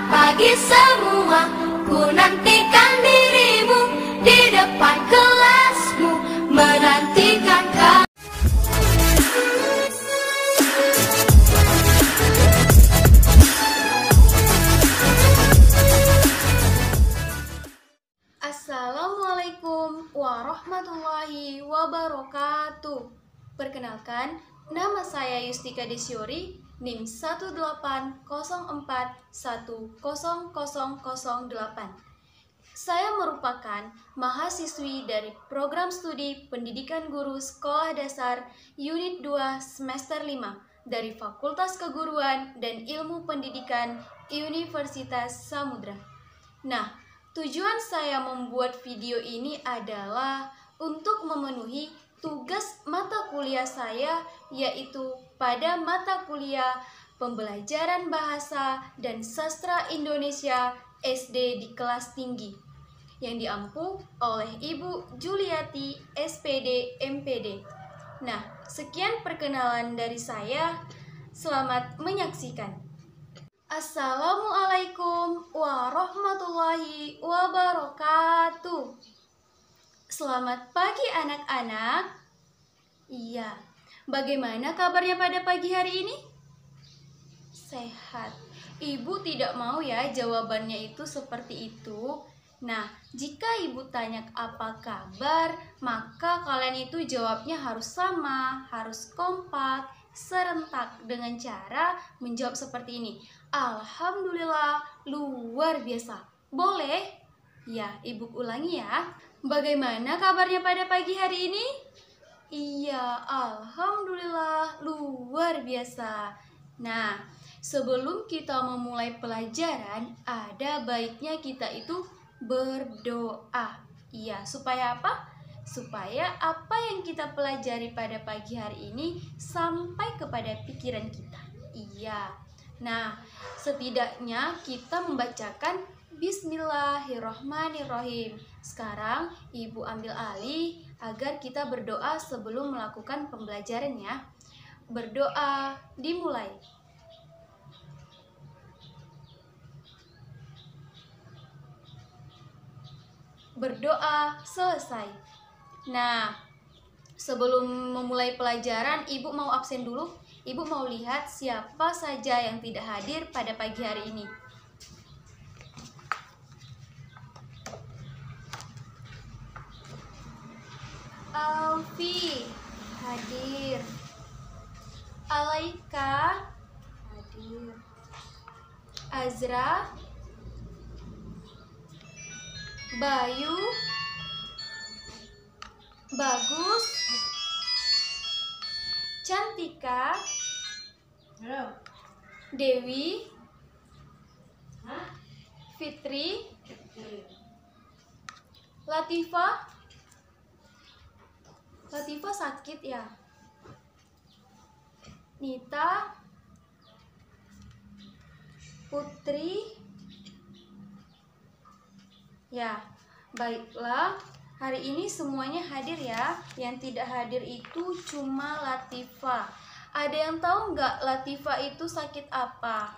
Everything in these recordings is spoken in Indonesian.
pagi semua, ku nantikan dirimu di depan kelasmu, menantikan kau. Assalamualaikum warahmatullahi wabarakatuh. Perkenalkan, nama saya Yustika Desyuri, NIM 180410008. Saya merupakan mahasiswi dari Program Studi Pendidikan Guru Sekolah Dasar Unit 2 Semester 5 dari Fakultas Keguruan dan Ilmu Pendidikan Universitas Samudra. Nah, tujuan saya membuat video ini adalah untuk memenuhi tugas mata kuliah saya, yaitu pada mata kuliah Pembelajaran Bahasa dan Sastra Indonesia SD di kelas tinggi yang diampu oleh Ibu Juliati SPD MPD. Nah, sekian perkenalan dari saya. Selamat menyaksikan. Assalamualaikum warahmatullahi wabarakatuh. Selamat pagi anak-anak. Iya, bagaimana kabarnya pada pagi hari ini? Sehat. Ibu tidak mau ya jawabannya itu seperti itu. Nah, jika ibu tanya apa kabar, maka kalian itu jawabnya harus sama, harus kompak, serentak dengan cara menjawab seperti ini. Alhamdulillah, luar biasa. Boleh? Ya, ibu ulangi ya. Bagaimana kabarnya pada pagi hari ini? Iya, alhamdulillah, luar biasa. Nah, sebelum kita memulai pelajaran, ada baiknya kita itu berdoa. Iya, supaya apa? Supaya apa yang kita pelajari pada pagi hari ini sampai kepada pikiran kita. Iya. Nah, setidaknya kita membacakan Bismillahirrohmanirrohim. Sekarang ibu ambil alih agar kita berdoa sebelum melakukan pembelajaran ya. Berdoa dimulai. Berdoa selesai. Nah, sebelum memulai pelajaran, ibu mau absen dulu. Ibu mau lihat siapa saja yang tidak hadir pada pagi hari ini. Alfi hadir. Alaika hadir. Azra, Bayu, Bagus, Cantika, Dewi, Fitri, Latifah. Latifah sakit ya. Nita, Putri. Ya, baiklah. Hari ini semuanya hadir ya. Yang tidak hadir itu cuma Latifah. Ada yang tahu nggak Latifah itu sakit apa?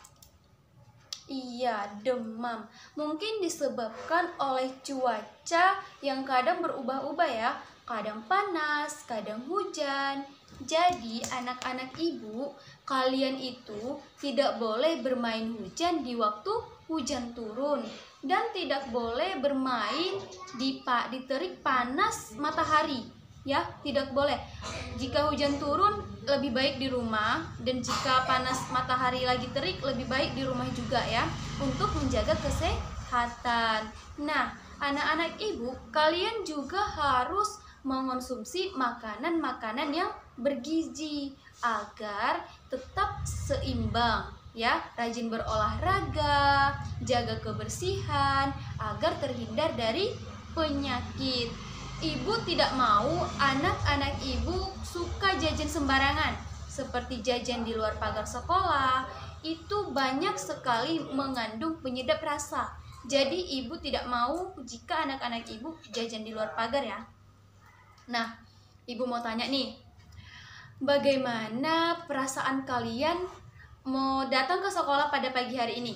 Iya, demam. Mungkin disebabkan oleh cuaca yang kadang berubah-ubah ya. Kadang panas, kadang hujan. Jadi anak-anak ibu, kalian itu tidak boleh bermain hujan di waktu hujan turun. Dan tidak boleh bermain di terik panas matahari. Ya, tidak boleh. Jika hujan turun, lebih baik di rumah. Dan jika panas matahari lagi terik, lebih baik di rumah juga ya. Untuk menjaga kesehatan. Nah, anak-anak ibu, kalian juga harus mengonsumsi makanan-makanan yang bergizi agar tetap seimbang ya, rajin berolahraga, jaga kebersihan agar terhindar dari penyakit. Ibu tidak mau anak-anak ibu suka jajan sembarangan seperti jajan di luar pagar sekolah. Itu banyak sekali mengandung penyedap rasa. Jadi ibu tidak mau jika anak-anak ibu jajan di luar pagar ya. Nah, ibu mau tanya nih, bagaimana perasaan kalian mau datang ke sekolah pada pagi hari ini?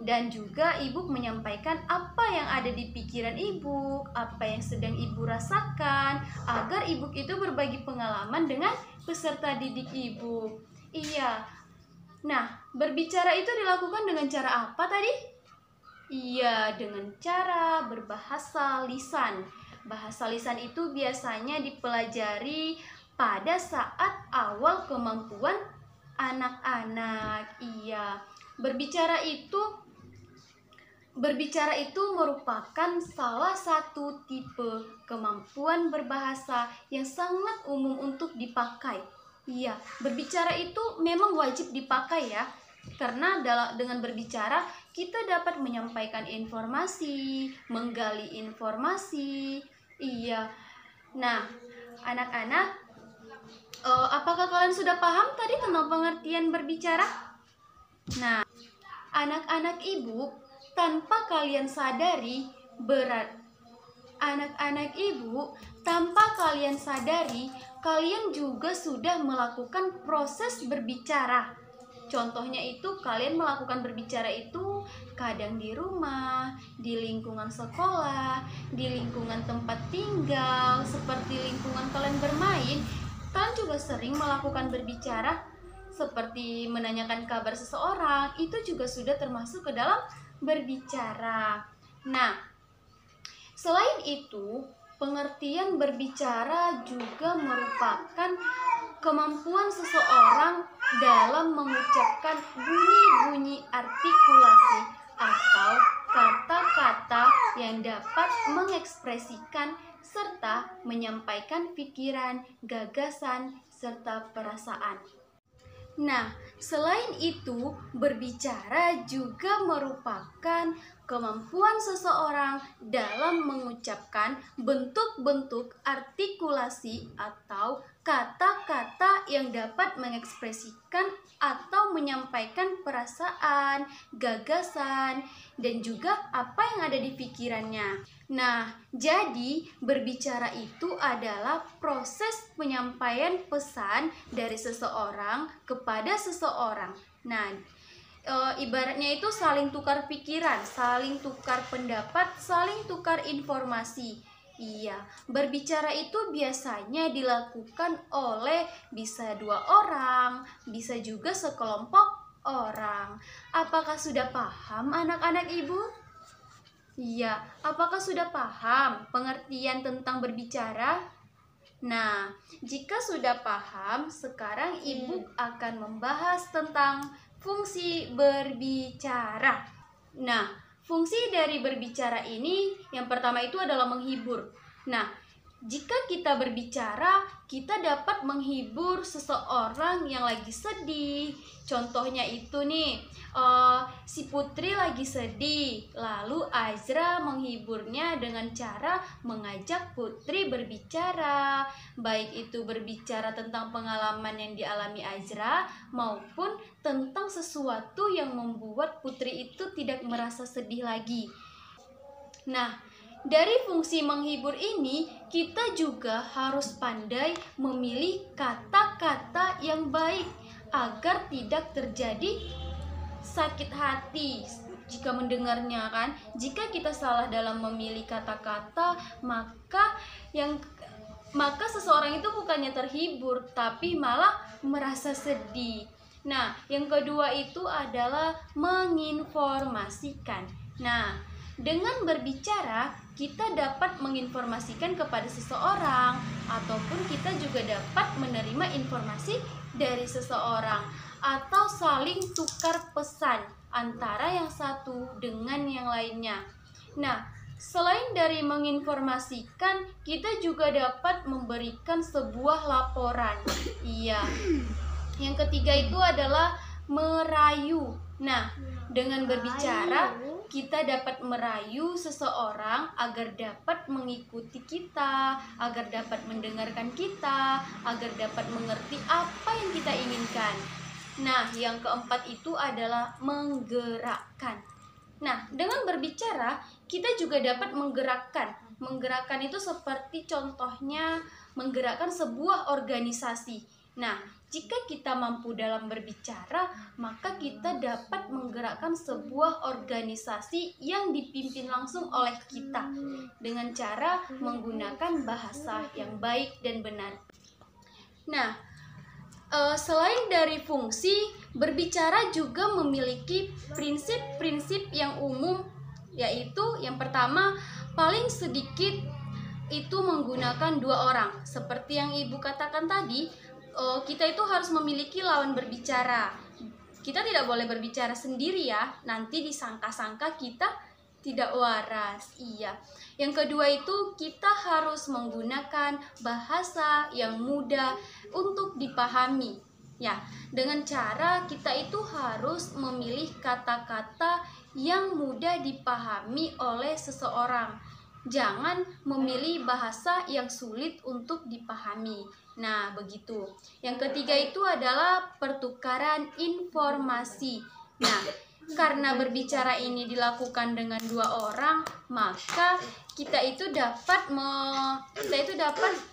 Dan juga ibu menyampaikan apa yang ada di pikiran ibu, apa yang sedang ibu rasakan, agar ibu itu berbagi pengalaman dengan peserta didik ibu. Iya. Nah, berbicara itu dilakukan dengan cara apa tadi? Iya, dengan cara berbahasa lisan. Bahasa lisan itu biasanya dipelajari pada saat awal kemampuan anak-anak. Iya, Berbicara itu merupakan salah satu tipe kemampuan berbahasa yang sangat umum untuk dipakai. Iya, berbicara itu memang wajib dipakai ya. Karena dengan berbicara kita dapat menyampaikan informasi, menggali informasi. Iya. Nah, anak-anak, apakah kalian sudah paham tadi tentang pengertian berbicara? Nah, anak-anak ibu, tanpa kalian sadari, kalian juga sudah melakukan proses berbicara. Contohnya itu kalian melakukan berbicara itu kadang di rumah, di lingkungan sekolah, di lingkungan tempat tinggal, seperti lingkungan kalian bermain. Kalian juga sering melakukan berbicara, seperti menanyakan kabar seseorang, itu juga sudah termasuk ke dalam berbicara. Nah, selain itu, pengertian berbicara juga merupakan kemampuan seseorang dalam mengucapkan bunyi-bunyi artikulasi atau kata-kata yang dapat mengekspresikan serta menyampaikan pikiran, gagasan, serta perasaan. Nah, selain itu, berbicara juga merupakan kemampuan seseorang dalam mengucapkan bentuk-bentuk artikulasi atau kata-kata yang dapat mengekspresikan atau menyampaikan perasaan, gagasan, dan juga apa yang ada di pikirannya. Nah, jadi berbicara itu adalah proses penyampaian pesan dari seseorang kepada seseorang. Nah, ibaratnya itu saling tukar pikiran, saling tukar pendapat, saling tukar informasi. Iya, berbicara itu biasanya dilakukan oleh bisa 2 orang, bisa juga sekelompok orang. Apakah sudah paham anak-anak ibu? Iya, apakah sudah paham pengertian tentang berbicara? Nah, jika sudah paham, sekarang ibu akan membahas tentang fungsi berbicara. Nah, fungsi dari berbicara ini yang pertama itu adalah menghibur. Nah, jika kita berbicara, kita dapat menghibur seseorang yang lagi sedih. Contohnya itu nih, si Putri lagi sedih, lalu Azra menghiburnya dengan cara mengajak Putri berbicara, baik itu berbicara tentang pengalaman yang dialami Azra maupun tentang sesuatu yang membuat Putri itu tidak merasa sedih lagi. Nah, dari fungsi menghibur ini, kita juga harus pandai memilih kata-kata yang baik agar tidak terjadi sakit hati jika mendengarnya kan. Jika kita salah dalam memilih kata-kata, maka seseorang itu bukannya terhibur tapi malah merasa sedih. Nah, yang kedua itu adalah menginformasikan. Nah, dengan berbicara, kita dapat menginformasikan kepada seseorang ataupun kita juga dapat menerima informasi dari seseorang atau saling tukar pesan antara yang satu dengan yang lainnya. Nah, selain dari menginformasikan, kita juga dapat memberikan sebuah laporan. Iya. Yang ketiga itu adalah merayu. Nah, dengan berbicara, kita dapat merayu seseorang agar dapat mengikuti kita, agar dapat mendengarkan kita, agar dapat mengerti apa yang kita inginkan. Nah, yang keempat itu adalah menggerakkan. Nah, dengan berbicara, kita juga dapat menggerakkan. Menggerakkan itu seperti contohnya menggerakkan sebuah organisasi. Nah, jika kita mampu dalam berbicara, maka kita dapat menggerakkan sebuah organisasi yang dipimpin langsung oleh kita dengan cara menggunakan bahasa yang baik dan benar. Nah, selain dari fungsi, berbicara juga memiliki prinsip-prinsip yang umum, yaitu yang pertama, paling sedikit itu menggunakan 2 orang. Seperti yang Ibu katakan tadi, kita itu harus memiliki lawan berbicara. Kita tidak boleh berbicara sendiri ya, nanti disangka-sangka kita tidak waras. Iya. Yang kedua itu kita harus menggunakan bahasa yang mudah untuk dipahami. Ya, dengan cara kita itu harus memilih kata-kata yang mudah dipahami oleh seseorang. Jangan memilih bahasa yang sulit untuk dipahami. Nah, begitu. Yang ketiga itu adalah pertukaran informasi. Nah, karena berbicara ini dilakukan dengan 2 orang, maka kita itu dapat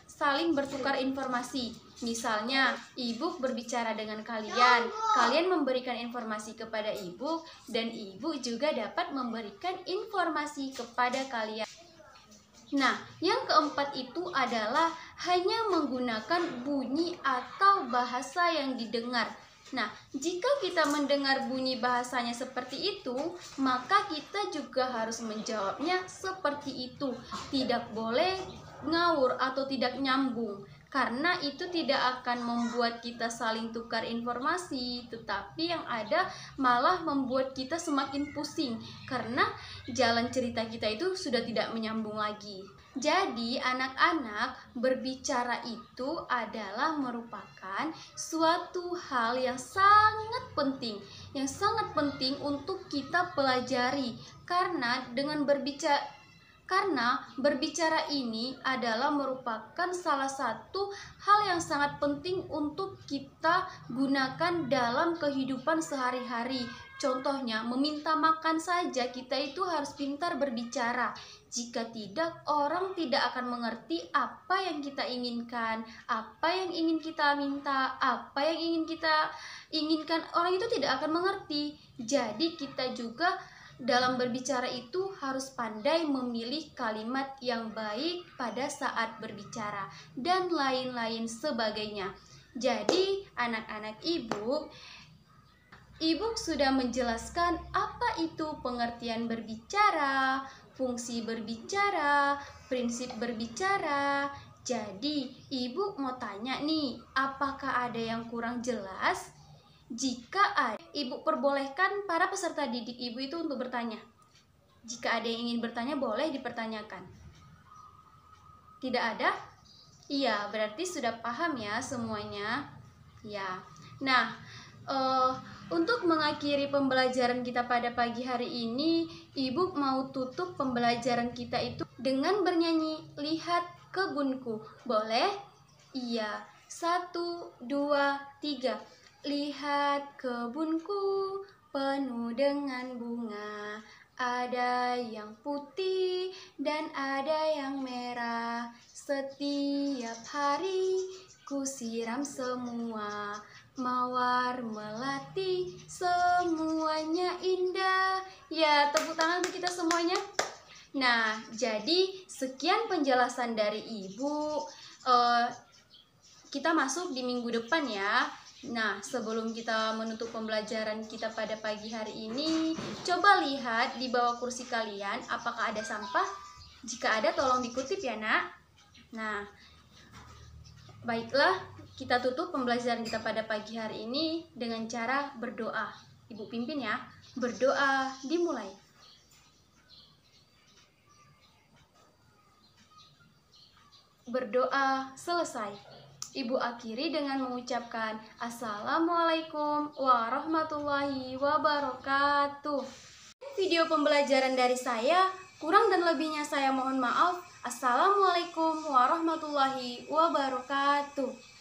saling bertukar informasi. Misalnya, Ibu berbicara dengan kalian, kalian memberikan informasi kepada Ibu, dan Ibu juga dapat memberikan informasi kepada kalian. Nah, yang keempat itu adalah hanya menggunakan bunyi atau bahasa yang didengar. Nah, jika kita mendengar bunyi bahasanya seperti itu, maka kita juga harus menjawabnya seperti itu. Tidak boleh ngawur atau tidak nyambung, karena itu tidak akan membuat kita saling tukar informasi, tetapi yang ada malah membuat kita semakin pusing karena jalan cerita kita itu sudah tidak menyambung lagi. Jadi anak-anak, berbicara itu adalah merupakan suatu hal yang sangat penting untuk kita pelajari, karena berbicara ini adalah merupakan salah satu hal yang sangat penting untuk kita gunakan dalam kehidupan sehari-hari. Contohnya, meminta makan saja kita itu harus pintar berbicara. Jika tidak, orang tidak akan mengerti apa yang kita inginkan, apa yang ingin kita minta, apa yang ingin kita inginkan. Orang itu tidak akan mengerti. Jadi kita juga dalam berbicara itu harus pandai memilih kalimat yang baik pada saat berbicara dan lain-lain sebagainya. Jadi anak-anak Ibu sudah menjelaskan apa itu pengertian berbicara, fungsi berbicara, prinsip berbicara. Jadi Ibu mau tanya nih, apakah ada yang kurang jelas? Jika ada, Ibu perbolehkan para peserta didik Ibu itu untuk bertanya. Jika ada yang ingin bertanya, boleh dipertanyakan. Tidak ada? Iya, berarti sudah paham ya semuanya. Ya. Nah, untuk mengakhiri pembelajaran kita pada pagi hari ini, Ibu mau tutup pembelajaran kita itu dengan bernyanyi Lihat Kebunku. Boleh? Iya. 1, 2, 3. Lihat kebunku penuh dengan bunga, ada yang putih dan ada yang merah. Setiap hari ku siram semua, mawar melati semuanya indah. Ya, tepuk tangan untuk kita semuanya. Nah, jadi sekian penjelasan dari Ibu. Kita masuk di minggu depan ya. Nah, sebelum kita menutup pembelajaran kita pada pagi hari ini, coba lihat di bawah kursi kalian apakah ada sampah. Jika ada, tolong dikutip ya, Nak. Nah, baiklah, kita tutup pembelajaran kita pada pagi hari ini dengan cara berdoa. Ibu pimpin ya. Berdoa dimulai. Berdoa selesai. Ibu akhiri dengan mengucapkan Assalamualaikum warahmatullahi wabarakatuh. Video pembelajaran dari saya, kurang dan lebihnya saya mohon maaf. Assalamualaikum warahmatullahi wabarakatuh.